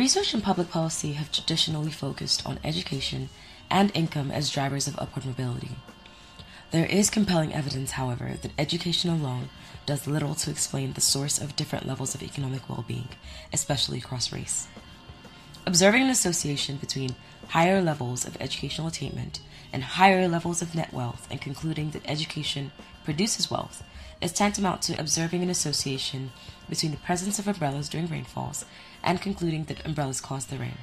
Research and public policy have traditionally focused on education and income as drivers of upward mobility. There is compelling evidence, however, that education alone does little to explain the source of different levels of economic well-being, especially across race. Observing an association between higher levels of educational attainment and higher levels of net wealth and concluding that education produces wealth is tantamount to observing an association between the presence of umbrellas during rainfalls and concluding that umbrellas cause the rain.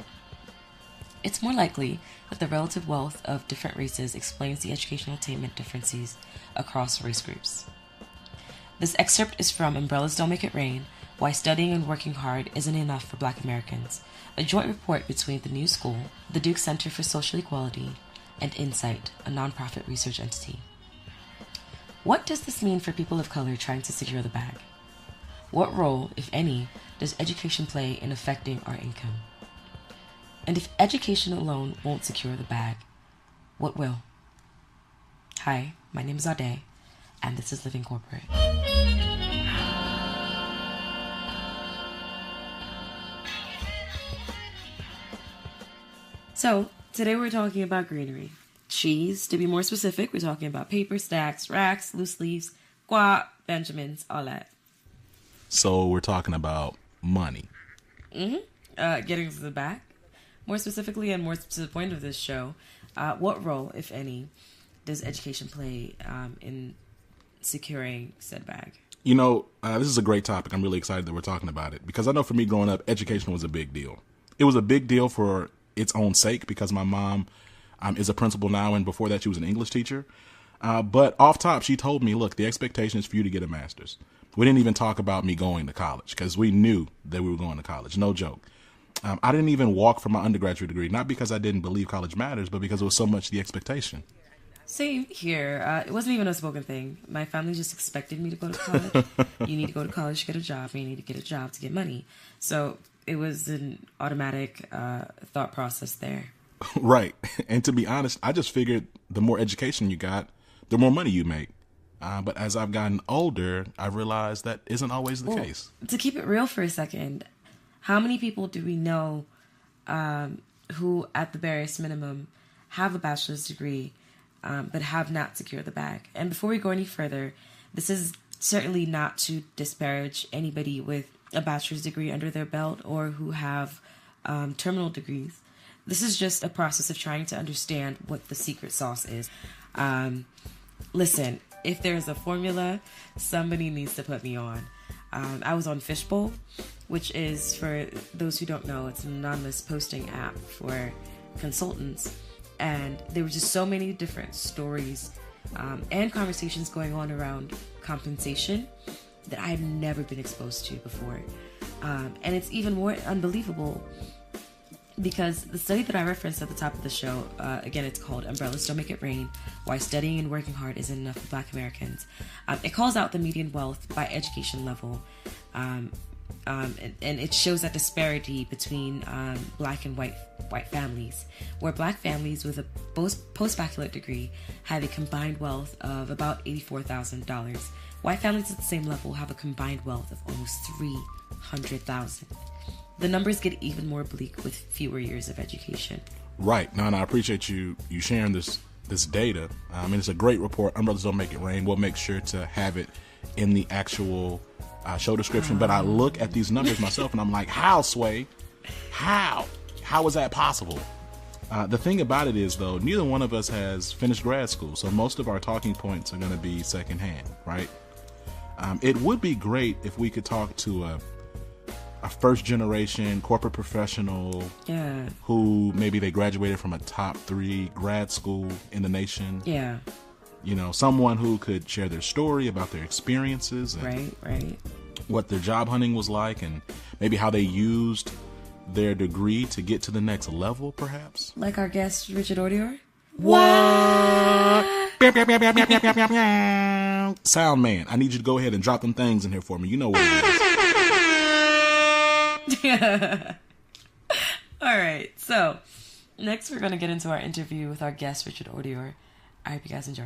It's more likely that the relative wealth of different races explains the educational attainment differences across race groups. This excerpt is from Umbrellas Don't Make It Rain, Why Studying and Working Hard Isn't Enough for Black Americans, a joint report between the New School, the Duke Center for Social Equality, and Insight, a nonprofit research entity. What does this mean for people of color trying to secure the bag? What role, if any, does education play in affecting our income? And if education alone won't secure the bag, what will? Hi, my name is Odior, and this is Living Corporate. So, today we're talking about greenery. Cheese, to be more specific, we're talking about paper stacks, racks, loose leaves, guac, Benjamins, all that. So we're talking about money. Getting to the back. More specifically and more to the point of this show, what role, if any, does education play in securing said bag? You know, this is a great topic. I'm really excited that we're talking about it because I know for me growing up, education was a big deal. It was a big deal for its own sake because my mom is a principal now, and before that she was an English teacher. But off top, she told me, look, the expectation is for you to get a master's. We didn't even talk about me going to college because we knew that we were going to college. No joke. I didn't even walk for my undergraduate degree, not because I didn't believe college matters, but because it was so much the expectation. Same here. It wasn't even a spoken thing. My family just expected me to go to college. You need to go to college to get a job, and you need to get a job to get money. So it was an automatic thought process there. Right. And to be honest, I just figured the more education you got, the more money you make. But as I've gotten older, I realized that isn't always the case. To keep it real for a second, how many people do we know who, at the barest minimum, have a bachelor's degree but have not secured the bag? And before we go any further, this is certainly not to disparage anybody with a bachelor's degree under their belt or who have terminal degrees. This is just a process of trying to understand what the secret sauce is. Listen, if there's a formula, somebody needs to put me on. I was on Fishbowl, which is, for those who don't know, it's an anonymous posting app for consultants. And there were just so many different stories and conversations going on around compensation that I had never been exposed to before. And it's even more unbelievable because the study that I referenced at the top of the show, again, it's called Umbrellas Don't Make It Rain, Why Studying and Working Hard Isn't Enough for Black Americans. It calls out the median wealth by education level. And it shows that disparity between black and white families, where black families with a post-baccalaureate degree have a combined wealth of about $84,000. White families at the same level have a combined wealth of almost $300,000. The numbers get even more bleak with fewer years of education. Right. No, I appreciate you sharing this data. It's a great report. Umbrellas Don't Make It Rain. We'll make sure to have it in the actual show description. But I look at these numbers myself and I'm like, how, Sway? How? How is that possible? The thing about it is, though, neither one of us has finished grad school. So most of our talking points are going to be secondhand, right? It would be great if we could talk to a first generation corporate professional who maybe they graduated from a top 3 grad school in the nation. Yeah. You know, someone who could share their story about their experiences and right. what their job hunting was like and maybe how they used their degree to get to the next level, perhaps. Like our guest, Richard Odior? What? Sound man, I need you to go ahead and drop them things in here for me. You know what it is. All right, so next we're going to get into our interview with our guest, Richard Odior. I hope you guys enjoy.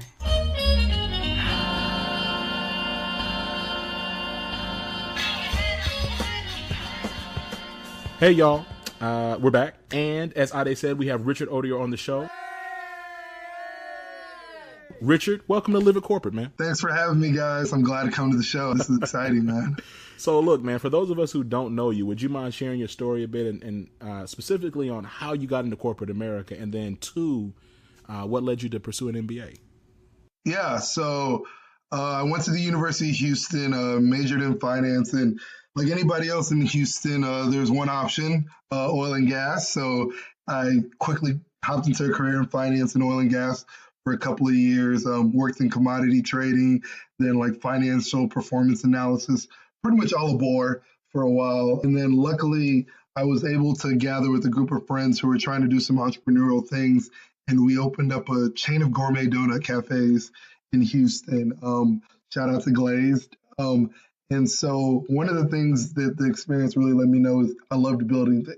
Hey, y'all. We're back. And as Ade said, we have Richard Odior on the show. Richard, welcome to Live It Corporate, man. Thanks for having me, guys. I'm glad to come to the show. This is exciting, man. So look, man, for those of us who don't know you, would you mind sharing your story a bit and specifically on how you got into corporate America, and then two, what led you to pursue an MBA? Yeah, so I went to the University of Houston, majored in finance, and like anybody else in Houston, there's one option, oil and gas. So I quickly hopped into a career in finance and oil and gas for a couple of years, worked in commodity trading, then like financial performance analysis, pretty much all aboard for a while. And then luckily, I was able to gather with a group of friends who were trying to do some entrepreneurial things. And we opened up a chain of gourmet donut cafes in Houston. Shout out to Glazed. And so one of the things that the experience really let me know is I loved building things.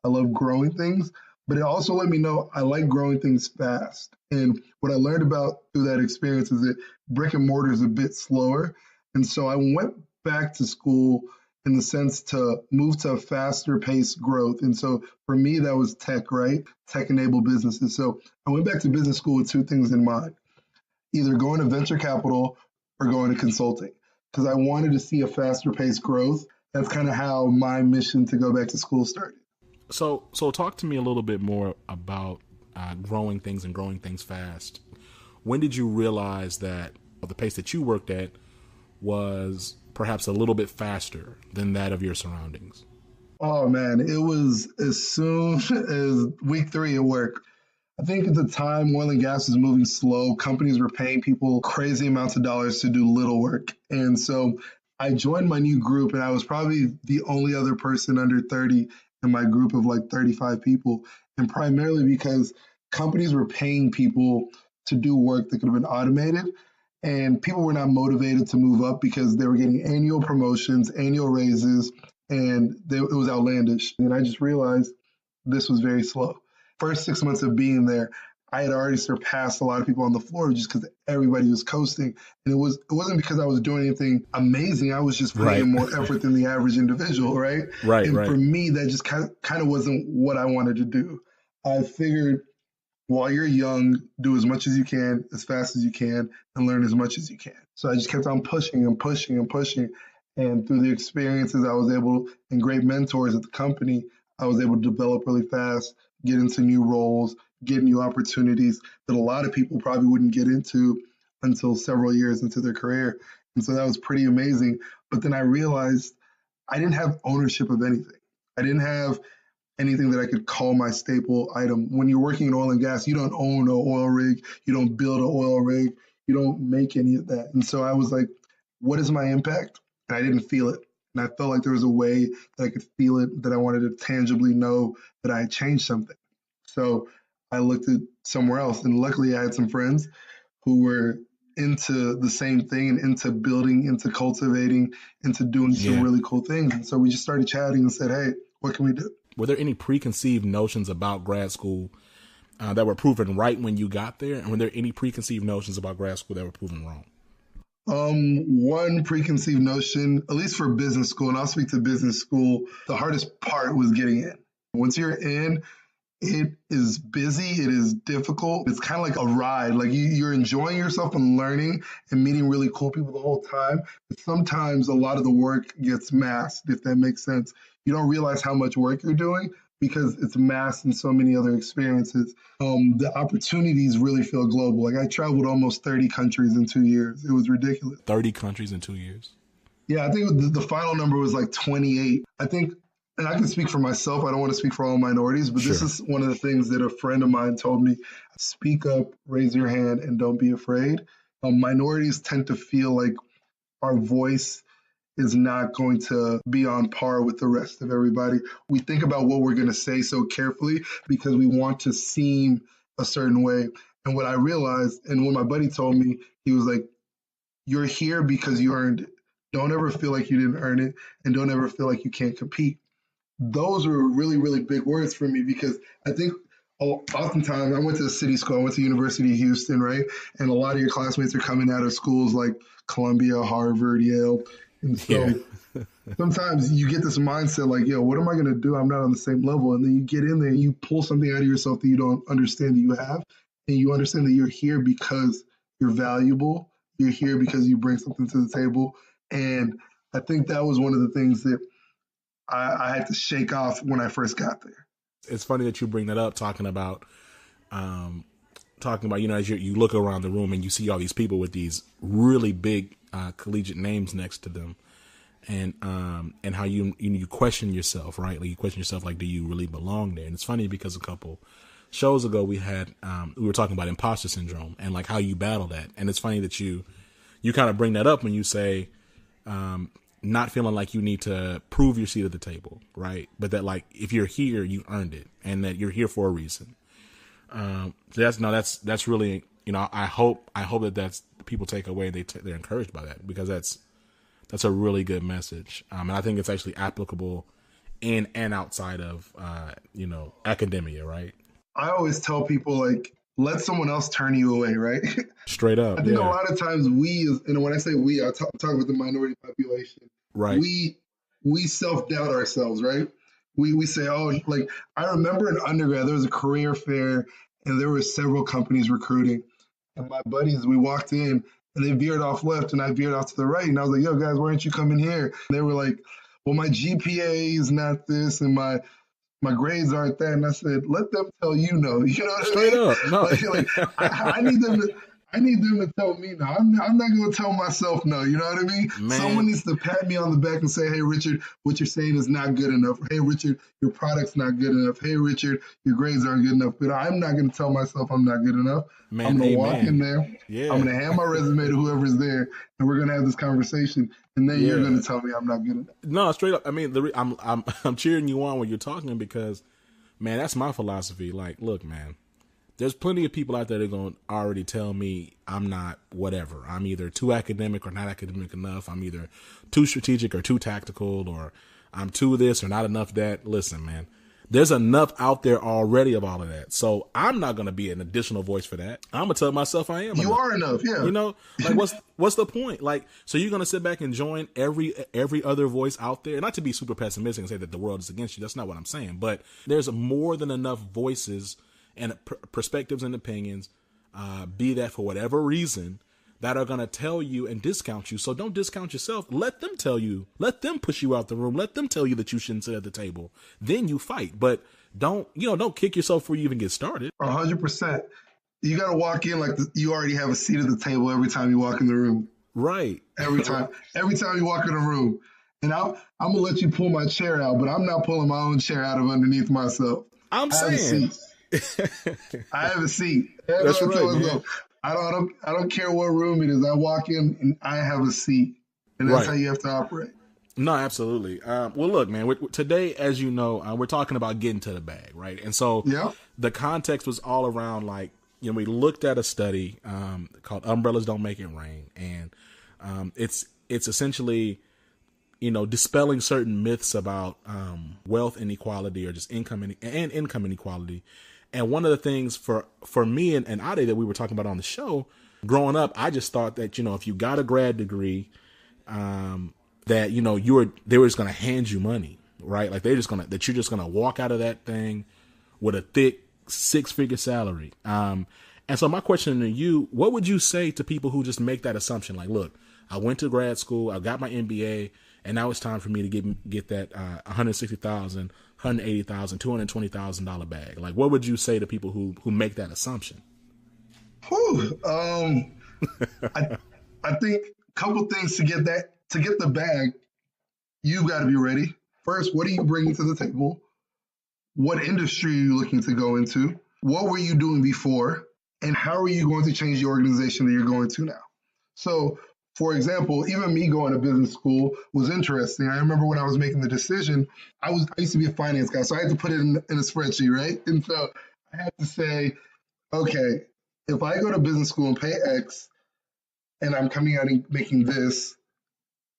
I love growing things, but it also let me know I like growing things fast. And what I learned about through that experience is that brick and mortar is a bit slower. And so I went back to school in the sense to move to a faster paced growth. And so for me, that was tech, right? Tech-enabled businesses. So I went back to business school with two things in mind, either going to venture capital or going to consulting, because I wanted to see a faster paced growth. That's kind of how my mission to go back to school started. So talk to me a little bit more about growing things and growing things fast. When did you realize that the pace that you worked at was perhaps a little bit faster than that of your surroundings? Oh man, it was as soon as week 3 at work. I think at the time, oil and gas was moving slow. Companies were paying people crazy amounts of dollars to do little work. And so I joined my new group, and I was probably the only other person under 30 in my group of like 35 people. And primarily because companies were paying people to do work that could have been automated. And people were not motivated to move up because they were getting annual promotions, annual raises, and it was outlandish. And I just realized this was very slow. First 6 months of being there, I had already surpassed a lot of people on the floor just because everybody was coasting. And it wasn't because I was doing anything amazing. I was just putting in more effort than the average individual, right? Right. And for me, that just kind of wasn't what I wanted to do. I figured while you're young, do as much as you can, as fast as you can, and learn as much as you can. So I just kept on pushing and pushing and pushing. And through the experiences I was able, and great mentors at the company, I was able to develop really fast, get into new roles, get new opportunities that a lot of people probably wouldn't get into until several years into their career. And so that was pretty amazing. But then I realized I didn't have ownership of anything. I didn't have anything that I could call my staple item. When you're working in oil and gas, you don't own an oil rig, you don't build an oil rig, you don't make any of that. And so I was like, what is my impact? And I didn't feel it. And I felt like there was a way that I could feel it, that I wanted to tangibly know that I had changed something. So I looked at somewhere else. And luckily I had some friends who were into the same thing and into building, into cultivating, into doing some really cool things. And so we just started chatting and said, hey, what can we do? Were there any preconceived notions about grad school that were proven right when you got there? And were there any preconceived notions about grad school that were proven wrong? One preconceived notion, at least for business school, and I'll speak to business school, the hardest part was getting in. Once you're in, it is busy, it is difficult. It's kind of like a ride. Like you're enjoying yourself and learning and meeting really cool people the whole time. But sometimes a lot of the work gets masked, if that makes sense. You don't realize how much work you're doing because it's masked in so many other experiences. The opportunities really feel global. Like I traveled almost 30 countries in 2 years. It was ridiculous. 30 countries in 2 years? Yeah, I think the final number was like 28. I think, and I can speak for myself, I don't want to speak for all minorities, but This is one of the things that a friend of mine told me: speak up, raise your hand, and don't be afraid. Minorities tend to feel like our voice is not going to be on par with the rest of everybody. We think about what we're going to say so carefully because we want to seem a certain way. And what I realized, and what my buddy told me, he was like, you're here because you earned it. Don't ever feel like you didn't earn it, and don't ever feel like you can't compete. Those were really, really big words for me because I think oftentimes I went to a city school, I went to University of Houston, right? And a lot of your classmates are coming out of schools like Columbia, Harvard, Yale. And so sometimes you get this mindset like, yo, what am I going to do? I'm not on the same level. And then you get in there and you pull something out of yourself that you don't understand that you have. And you understand that you're here because you're valuable. You're here because you bring something to the table. And I think that was one of the things that I had to shake off when I first got there. It's funny that you bring that up, talking about, as you look around the room and you see all these people with these really big collegiate names next to them, and how you question yourself, right? Like you question yourself, like, do you really belong there? And it's funny because a couple shows ago we were talking about imposter syndrome and like how you battle that. And it's funny that you kind of bring that up when you say, not feeling like you need to prove your seat at the table, right? But that like if you're here, you earned it, and that you're here for a reason. That's really, I hope that people take away. They're encouraged by that, because that's a really good message, and I think it's actually applicable in and outside of academia, right? I always tell people, like, let someone else turn you away, right? Straight up. I think a lot of times and when I say we, I'm talking about the minority population. Right. We self-doubt ourselves, right? We say, oh, like, I remember in undergrad, there was a career fair and there were several companies recruiting. And my buddies, we walked in and they veered off left and I veered off to the right. And I was like, yo, guys, why aren't you coming here? And they were like, well, my GPA is not this and my grades aren't that. And I said, let them tell you no. You know what Straight I mean? up. No. I need them to tell me no. I'm not going to tell myself no. You know what I mean? Man. Someone needs to pat me on the back and say, hey, Richard, what you're saying is not good enough. Hey, Richard, your product's not good enough. Hey, Richard, your grades aren't good enough. But I'm not going to tell myself I'm not good enough. Man, I'm going to walk in there. Yeah. I'm going to hand my resume to whoever's there, and we're going to have this conversation. And then you're going to tell me I'm not good enough. No, straight up. I mean, I'm cheering you on when you're talking, because, man, that's my philosophy. Like, look, man, there's plenty of people out there that are going to already tell me I'm not whatever. I'm either too academic or not academic enough. I'm either too strategic or too tactical, or I'm too this or not enough that. Listen, man, there's enough out there already of all of that. So I'm not going to be an additional voice for that. I'm going to tell myself I am. You are enough, yeah. Like what's the point? Like, so you're going to sit back and join every other voice out there? Not to be super pessimistic and say that the world is against you. That's not what I'm saying. But there's more than enough voices and perspectives and opinions, be that for whatever reason, that are going to tell you and discount you. So don't discount yourself. Let them tell you. Let them push you out the room. Let them tell you that you shouldn't sit at the table. Then you fight. But don't kick yourself before you even get started. 100%. You got to walk in like you already have a seat at the table every time you walk in the room. Right. Every time you walk in a room. And I'm going to let you pull my chair out, but I'm not pulling my own chair out of underneath myself. I'm saying. I have a seat. That's right, man. I don't care what room it is. I walk in and I have a seat, and that's how you have to operate. No, absolutely. Well, look, man. Today, as you know, we're talking about getting to the bag, right? And so, the context was all around, like, we looked at a study called "Umbrellas Don't Make It Rain," and it's essentially, dispelling certain myths about wealth inequality or just income inequality. And one of the things for me and Ade that we were talking about on the show, growing up, I just thought that, if you got a grad degree, that, they were just going to hand you money, right? Like you're just going to walk out of that thing with a thick 6-figure salary. And so my question to you, what would you say to people who just make that assumption? Like, look, I went to grad school, I got my MBA, and now it's time for me to get that $160,000, $180,000, $220,000 bag. Like, what would you say to people who make that assumption? I think a couple things to get the bag. You've got to be ready. First, what are you bringing to the table? What industry are you looking to go into? What were you doing before? And how are you going to change the organization that you're going to now? So, for example, even me going to business school was interesting. I remember when I was making the decision, I used to be a finance guy, so I had to put it in a spreadsheet, right? And so I had to say, okay, if I go to business school and pay X and I'm coming out and making this,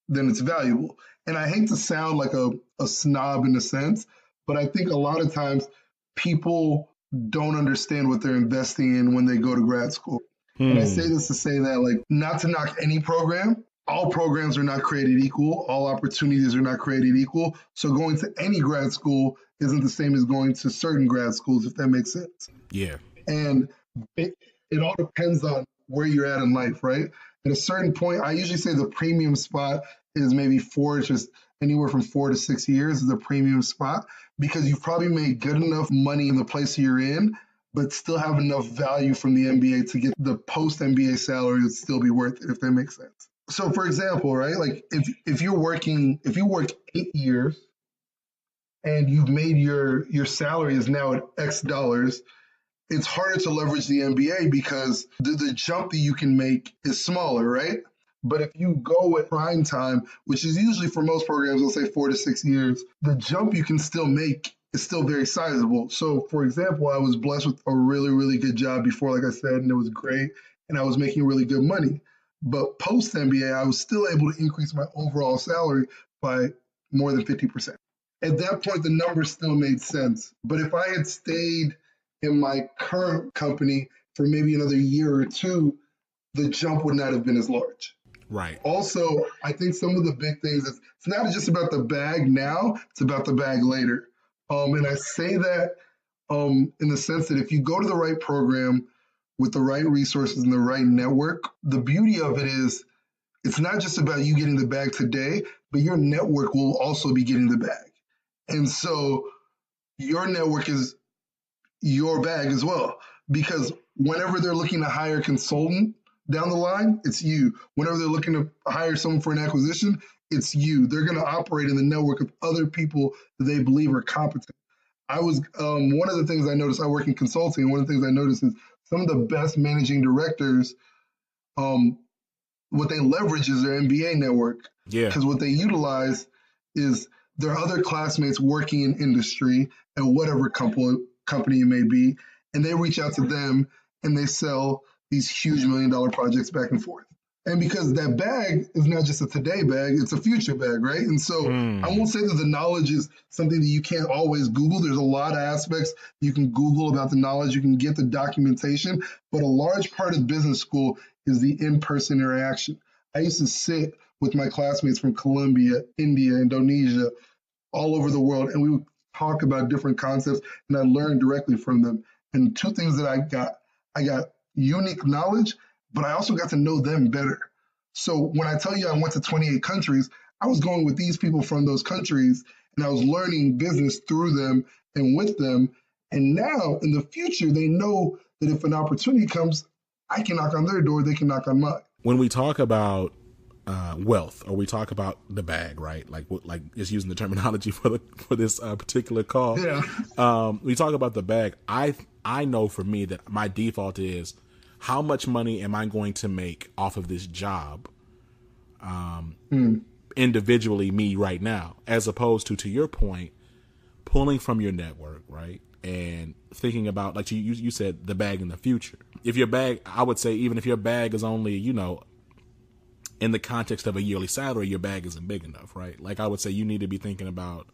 then it's valuable. And I hate to sound like a snob in a sense, but I think a lot of times people don't understand what they're investing in when they go to grad school. And I say this to say that, like, not to knock any program, all programs are not created equal. All opportunities are not created equal. So going to any grad school isn't the same as going to certain grad schools, if that makes sense. Yeah. And it all depends on where you're at in life, right? At a certain point, I usually say the premium spot is maybe just anywhere from 4 to 6 years is a premium spot because you've probably made good enough money in the place you're in, but still have enough value from the MBA to get the post MBA salary would still be worth it, if that makes sense. So for example, right, like if you work 8 years and you've made your salary is now at X dollars, it's harder to leverage the MBA because the jump that you can make is smaller, right? But if you go at prime time, which is usually for most programs, I'll say 4 to 6 years, the jump you can still make is still very sizable. So, for example, I was blessed with a really, really good job before, like I said, and it was great, and I was making really good money. But post MBA, I was still able to increase my overall salary by more than 50%. At that point, the numbers still made sense. But if I had stayed in my current company for maybe another year or two, the jump would not have been as large. Right. Also, I think some of the big things is it's not just about the bag now, it's about the bag later. And I say that in the sense that if you go to the right program with the right resources and the right network, the beauty of it is it's not just about you getting the bag today, but your network will also be getting the bag. And so your network is your bag as well. Because whenever they're looking to hire a consultant down the line, it's you. Whenever they're looking to hire someone for an acquisition, it's you. They're going to operate in the network of other people that they believe are competent. I was one of the things I noticed, I work in consulting, and one of the things I noticed is some of the best managing directors, what they leverage is their MBA network. Yeah. Because what they utilize is their other classmates working in industry at whatever company it may be, and they reach out to them and they sell these huge $1 million projects back and forth. And because that bag is not just a today bag, it's a future bag, right? And so I won't say that the knowledge is something that you can't always Google. There's a lot of aspects you can Google about the knowledge. You can get the documentation, but a large part of business school is the in-person interaction. I used to sit with my classmates from Colombia, India, Indonesia, all over the world, and we would talk about different concepts, and I learned directly from them. And two things that I got unique knowledge, but I also got to know them better. So when I tell you I went to 28 countries, I was going with these people from those countries, and I was learning business through them and with them. And now in the future, they know that if an opportunity comes, I can knock on their door, they can knock on mine. When we talk about wealth, or we talk about the bag, right? Like just using the terminology for this particular call. Yeah. We talk about the bag. I know for me that my default is how much money am I going to make off of this job, individually, me right now, as opposed to your point, pulling from your network, right? And thinking about, like you said, the bag in the future. If your bag, I would say, even if your bag is only, in the context of a yearly salary, your bag isn't big enough, right? Like I would say you need to be thinking about,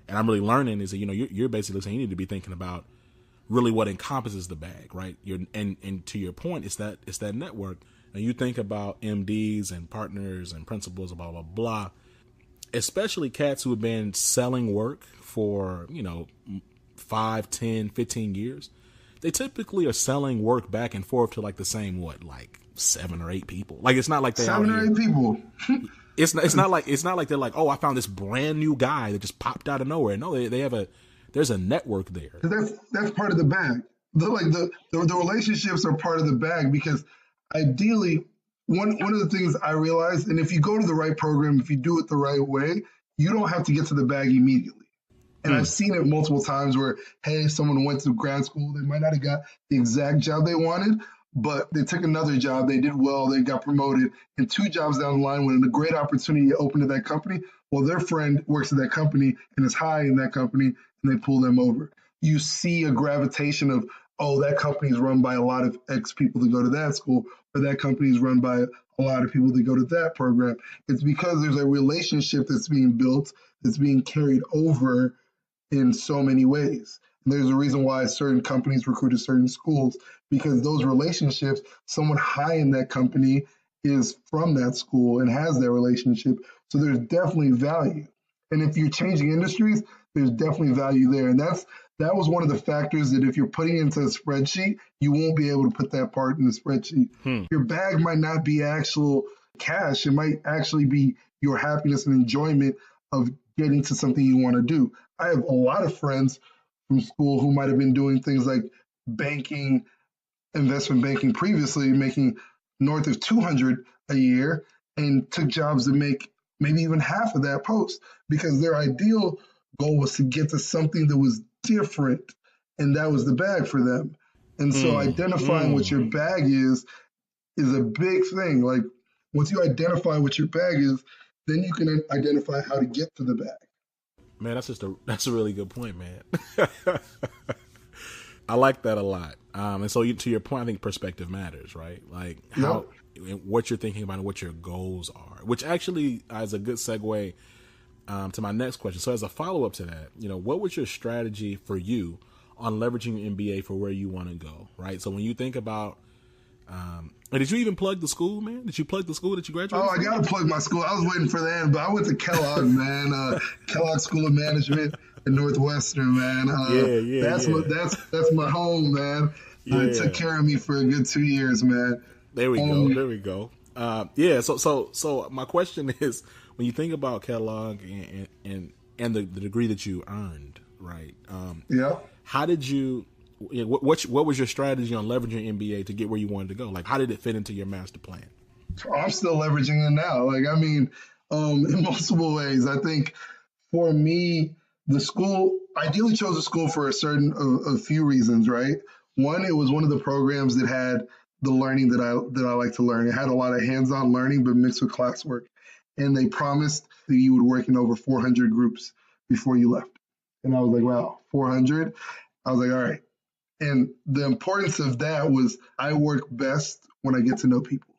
and I'm really learning is that, you're basically saying you need to be thinking about really what encompasses the bag, right? And to your point, it's that network. And you think about MDs and partners and principals, blah, blah, blah, especially cats who have been selling work for, 5, 10, 15 years. They typically are selling work back and forth to like the same, 7 or 8 people. Like, it's not like they 7 or 8 people. It's not like they're like, oh, I found this brand new guy that just popped out of nowhere. No, there's a network there. That's part of the bag. The relationships are part of the bag because ideally, one of the things I realized, and if you go to the right program, if you do it the right way, you don't have to get to the bag immediately. And I've seen it multiple times where, hey, someone went to grad school, they might not have got the exact job they wanted, but they took another job, they did well, they got promoted, and 2 jobs down the line when a great opportunity opened at that company, well, their friend works at that company and is high in that company, and they pull them over. You see a gravitation of, oh, that company is run by a lot of ex people that go to that school, or that company is run by a lot of people that go to that program. It's because there's a relationship that's being built, that's being carried over in so many ways. And there's a reason why certain companies recruit at certain schools, because those relationships, someone high in that company is from that school and has that relationship. So there's definitely value. And if you're changing industries, there's definitely value there. And that was one of the factors that if you're putting into a spreadsheet, you won't be able to put that part in the spreadsheet. Your bag might not be actual cash. It might actually be your happiness and enjoyment of getting to something you want to do. I have a lot of friends from school who might have been doing things like banking, investment banking previously, making north of 200 a year, and took jobs that make maybe even half of that post because their ideal goal was to get to something that was different, and that was the bag for them. And so identifying what your bag is a big thing. Like once you identify what your bag is, then you can identify how to get to the bag. Man, that's a really good point, man. I like that a lot. And so to your point, I think perspective matters, right? Like how what you're thinking about and what your goals are, which actually is a good segue to my next question. So as a follow up to that, what was your strategy for you on leveraging your MBA for where you want to go, right? So when you think about, did you even plug the school, man? Did you plug the school that you graduated from? I got to plug my school. I was waiting for that, but I went to Kellogg, man. Kellogg School of Management in Northwestern, man. That's my home, man. It took care of me for a good 2 years, man. There we go. So my question is, when you think about Kellogg and the degree that you earned, right? How did you? What was your strategy on leveraging MBA to get where you wanted to go? Like, how did it fit into your master plan? I'm still leveraging it now. Like, I mean, in multiple ways. I think for me, the school ideally chose a school for a few reasons, right? One, it was one of the programs that had the learning that I like to learn. It had a lot of hands-on learning, but mixed with classwork. And they promised that you would work in over 400 groups before you left. And I was like, wow, 400? I was like, all right. And the importance of that was I work best when I get to know people.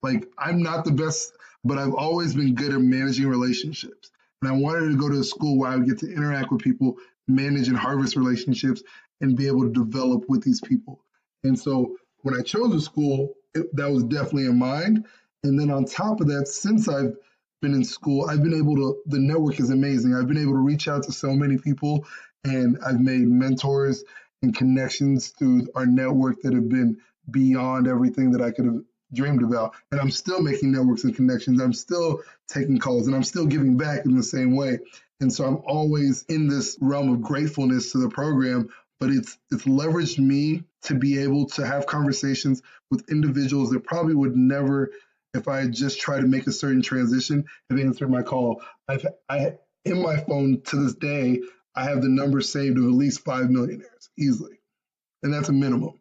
Like, I'm not the best, but I've always been good at managing relationships. And I wanted to go to a school where I would get to interact with people, manage and harvest relationships, and be able to develop with these people. And so when I chose a school, that was definitely in mind. And then on top of that, since I've been in school, the network is amazing. I've been able to reach out to so many people, and I've made mentors and connections through our network that have been beyond everything that I could have dreamed about. And I'm still making networks and connections. I'm still taking calls, and I'm still giving back in the same way. And so I'm always in this realm of gratefulness to the program, but it's leveraged me to be able to have conversations with individuals that probably would never, if I had just tried to make a certain transition, have answered my call. I in my phone to this day, I have the number saved of at least 5 millionaires easily. And that's a minimum.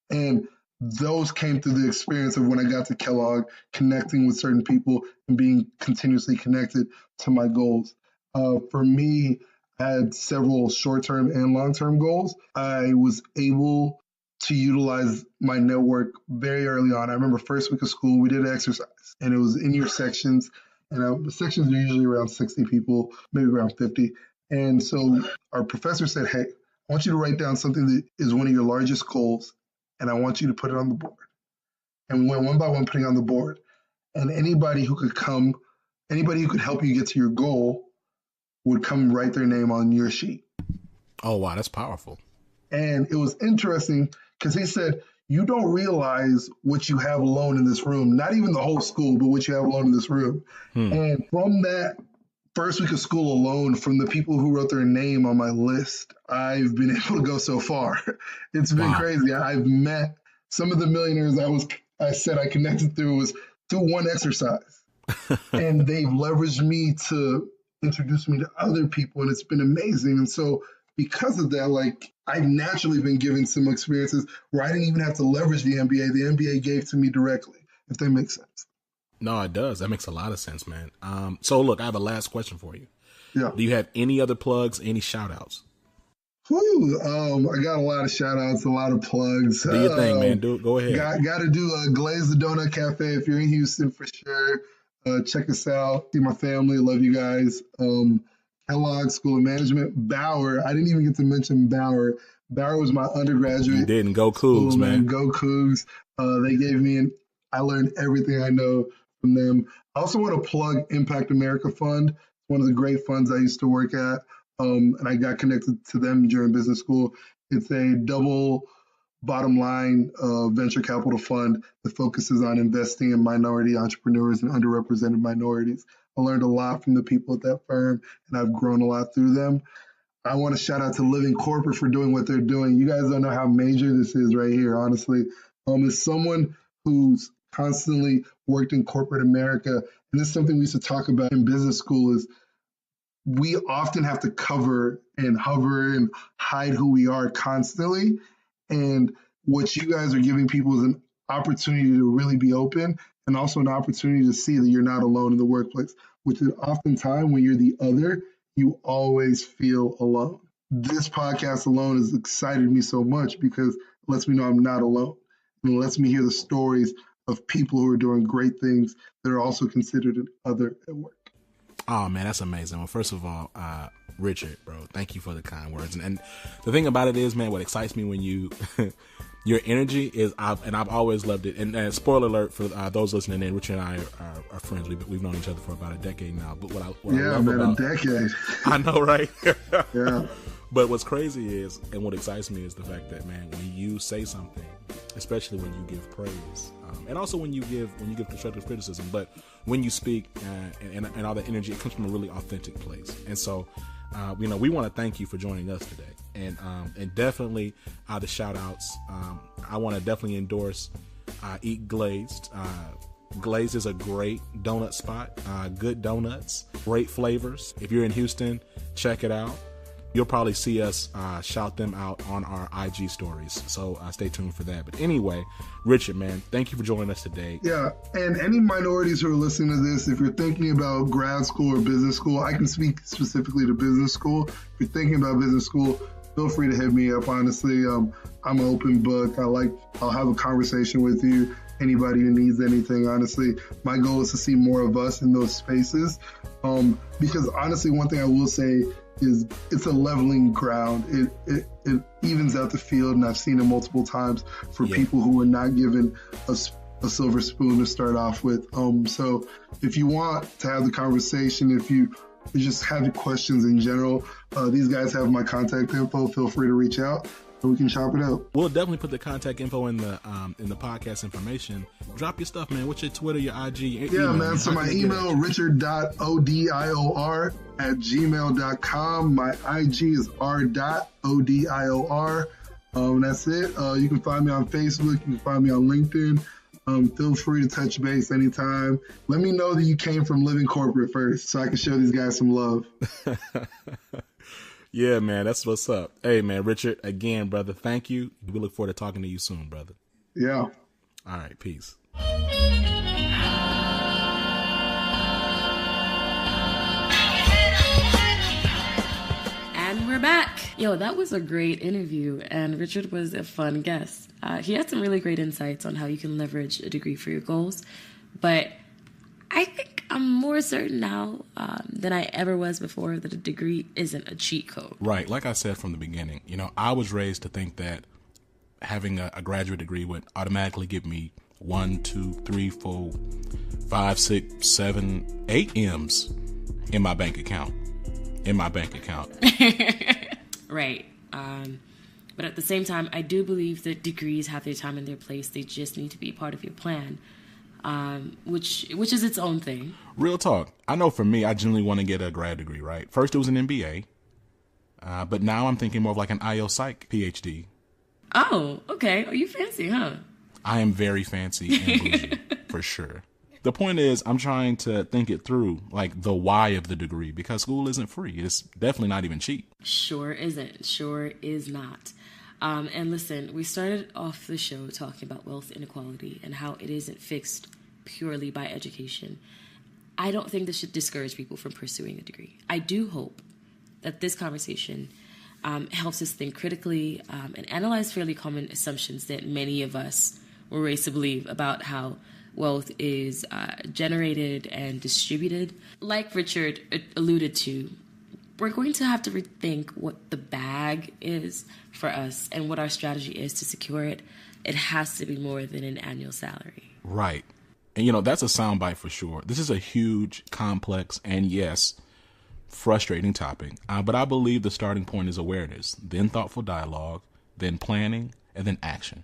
And those came through the experience of when I got to Kellogg, connecting with certain people and being continuously connected to my goals. For me, I had several short-term and long-term goals. I was able to utilize my network very early on. I remember first week of school, we did an exercise, and it was in your sections. And the sections are usually around 60 people, maybe around 50. And so our professor said, hey, I want you to write down something that is one of your largest goals, and I want you to put it on the board. And we went one by one putting it on the board. And anybody who could help you get to your goal would come write their name on your sheet. Oh, wow, that's powerful. And it was interesting because he said, you don't realize what you have alone in this room, not even the whole school, but what you have alone in this room. And from that first week of school alone, from the people who wrote their name on my list, I've been able to go so far. It's been crazy. I've met some of the millionaires I said I connected through one exercise. And they've leveraged me to introduce me to other people, and it's been amazing. And so because of that, like, I've naturally been given some experiences where I didn't even have to leverage the MBA. The MBA gave to me directly, if that makes sense. No, it does. That makes a lot of sense, man. So look, I have a last question for you. Yeah. Do you have any other plugs, any shout outs? I got a lot of shout outs, a lot of plugs. Do your thing, man. Go ahead. Got to do Glazed Donut Cafe if you're in Houston for sure. Check us out. See my family. Love you guys. Kellogg School of Management. Bauer. I didn't even get to mention Bauer. Bauer was my undergraduate. You didn't. Go Cougs, man. Go Cougs. They gave me I learned everything I know from them. I also want to plug Impact America Fund, one of the great funds I used to work at, and I got connected to them during business school. It's a double bottom line venture capital fund that focuses on investing in minority entrepreneurs and underrepresented minorities. I learned a lot from the people at that firm, and I've grown a lot through them. I want to shout out to Living Corporate for doing what they're doing. You guys don't know how major this is right here, honestly. As someone who's constantly worked in corporate America, and this is something we used to talk about in business school, is we often have to cover and hover and hide who we are constantly. And what you guys are giving people is an opportunity to really be open, and also an opportunity to see that you're not alone in the workplace, which is oftentimes when you're the other, you always feel alone. This podcast alone has excited me so much because it lets me know I'm not alone. And it lets me hear the stories of people who are doing great things that are also considered an other at work. Oh, man, that's amazing. Well, first of all, Richard, bro, thank you for the kind words. And the thing about it is, man, what excites me when you, your energy is, I've always loved it. And spoiler alert for those listening in, Richard and I are friends. We've known each other for about a decade now. But what I love about, a decade. I know, right? Yeah. But what's crazy is, and what excites me is the fact that, man, when you say something, especially when you give praise, and also when you give constructive criticism, but when you speak and all that energy, it comes from a really authentic place. And so, we want to thank you for joining us today, and definitely the shout outs. I want to definitely endorse Eat Glazed. Glazed is a great donut spot. Good donuts, great flavors. If you're in Houston, check it out. You'll probably see us shout them out on our IG stories. So stay tuned for that. But anyway, Richard, man, thank you for joining us today. Yeah, and any minorities who are listening to this, if you're thinking about grad school or business school, I can speak specifically to business school. If you're thinking about business school, feel free to hit me up, honestly. I'm an open book. I'll have a conversation with you. Anybody who needs anything, honestly. My goal is to see more of us in those spaces. Because honestly, one thing I will say is it's a leveling ground. It evens out the field, and I've seen it multiple times for people who are not given a silver spoon to start off with. So if you want to have the conversation, if you just have questions in general, these guys have my contact info. Feel free to reach out, and we can chop it up. We'll definitely put the contact info in the podcast information. Drop your stuff, man. What's your Twitter, your IG, your email? Man. So my email, richard.odior@gmail.com. My IG is r.odior. That's it. You can find me on Facebook. You can find me on LinkedIn. Feel free to touch base anytime. Let me know that you came from Living Corporate first, so I can show these guys some love. Yeah, man, that's what's up. Hey, man, Richard, again, brother, thank you. We look forward to talking to you soon, brother. Yeah. All right, peace. And we're back. Yo, that was a great interview, and Richard was a fun guest. He had some really great insights on how you can leverage a degree for your goals, but I think I'm more certain now than I ever was before that a degree isn't a cheat code. Right. Like I said from the beginning, I was raised to think that having a graduate degree would automatically give me 1, 2, 3, 4, 5, 6, 7, 8 M's in my bank account. Right. But at the same time, I do believe that degrees have their time and their place. They just need to be part of your plan. Which is its own thing. Real talk. I know for me, I genuinely want to get a grad degree, right? First, it was an MBA. But now I'm thinking more of like an IO Psych PhD. Oh, okay. Are you fancy, huh? I am very fancy and bougie, for sure. The point is, I'm trying to think it through, like the why of the degree, because school isn't free. It's definitely not even cheap. Sure isn't. Sure is not. And listen, we started off the show talking about wealth inequality and how it isn't fixed purely by education. I don't think this should discourage people from pursuing a degree. I do hope that this conversation helps us think critically and analyze fairly common assumptions that many of us were raised to believe about how wealth is generated and distributed. Like Richard alluded to, we're going to have to rethink what the bag is for us and what our strategy is to secure it. It has to be more than an annual salary. Right. And, that's a soundbite for sure. This is a huge, complex, and yes, frustrating topic. But I believe the starting point is awareness, then thoughtful dialogue, then planning, and then action.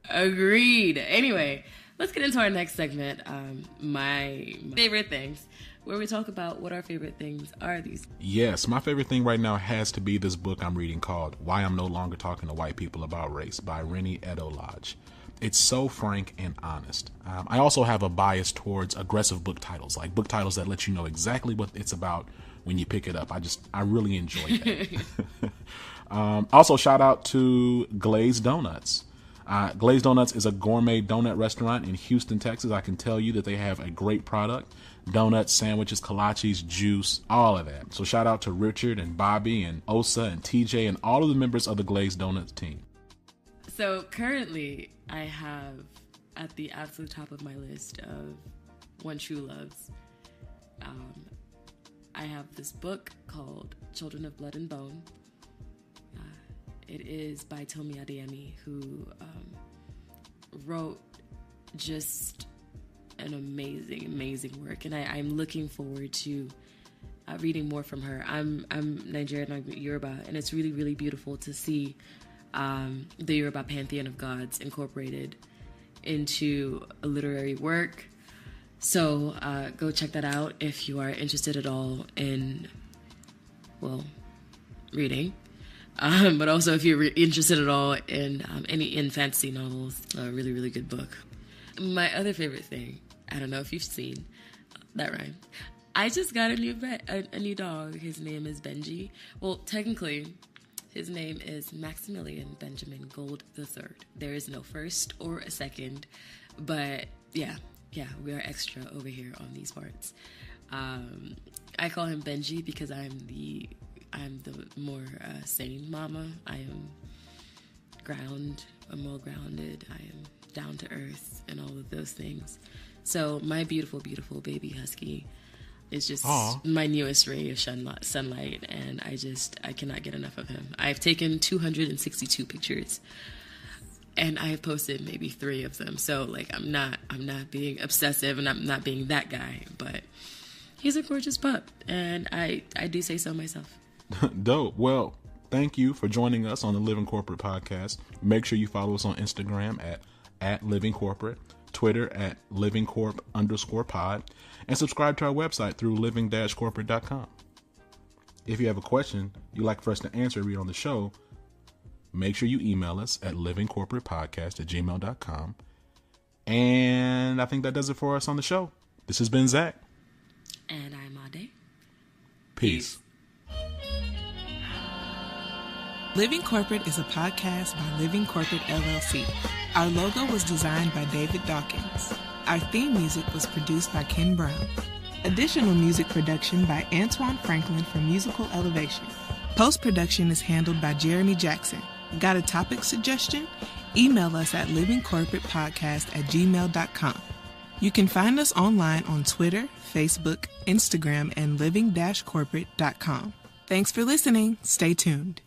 Agreed. Anyway, let's get into our next segment, my favorite things, where we talk about what our favorite things are these. Yes, my favorite thing right now has to be this book I'm reading called Why I'm No Longer Talking to White People About Race by Rennie Edo-Lodge. It's so frank and honest. I also have a bias towards aggressive book titles, like book titles that let you know exactly what it's about when you pick it up. I really enjoy that. Also, shout out to Glazed Donuts. Glazed Donuts is a gourmet donut restaurant in Houston, Texas. I can tell you that they have a great product. Donuts, sandwiches, kolaches, juice, all of that. So shout out to Richard and Bobby and Osa and TJ and all of the members of the Glazed Donuts team. So currently, I have at the absolute top of my list of One True Loves, I have this book called Children of Blood and Bone. It is by Tomi Adeyemi, who wrote just an amazing work, and I'm looking forward to reading more from her. I'm Nigerian, I'm Yoruba, and it's really beautiful to see the Yoruba pantheon of gods incorporated into a literary work. So go check that out if you are interested at all in, reading. But also if you're interested at all in fantasy novels, a really good book. My other favorite thing, I don't know if you've seen that rhyme. I just got a new dog. His name is Benji. Well, technically, his name is Maximilian Benjamin Gold III. There is no first or a second, but yeah, we are extra over here on these parts. I call him Benji because I'm the more sane mama. I am I'm well grounded. I am down to earth and all of those things. So my beautiful baby husky is just my newest ray of sunlight, and I cannot get enough of him. I've taken 262 pictures, and I have posted maybe 3 of them. So I'm not being obsessive, and I'm not being that guy, but he's a gorgeous pup, and I do say so myself. Dope. Well, thank you for joining us on the Living Corporate podcast. Make sure you follow us on Instagram at Living Corporate, Twitter at livingcorp_pod, and subscribe to our website through living-corporate.com. If you have a question you'd like for us to answer or read on the show, make sure you email us at livingcorporatepodcast@gmail.com. And I think that does it for us on the show. This has been Zach. And I'm Ade. Peace. Living Corporate is a podcast by Living Corporate LLC. Our logo was designed by David Dawkins. Our theme music was produced by Ken Brown. Additional music production by Antoine Franklin for Musical Elevation. Post-production is handled by Jeremy Jackson. Got a topic suggestion? Email us at livingcorporatepodcast@gmail.com. You can find us online on Twitter, Facebook, Instagram, and living-corporate.com. Thanks for listening. Stay tuned.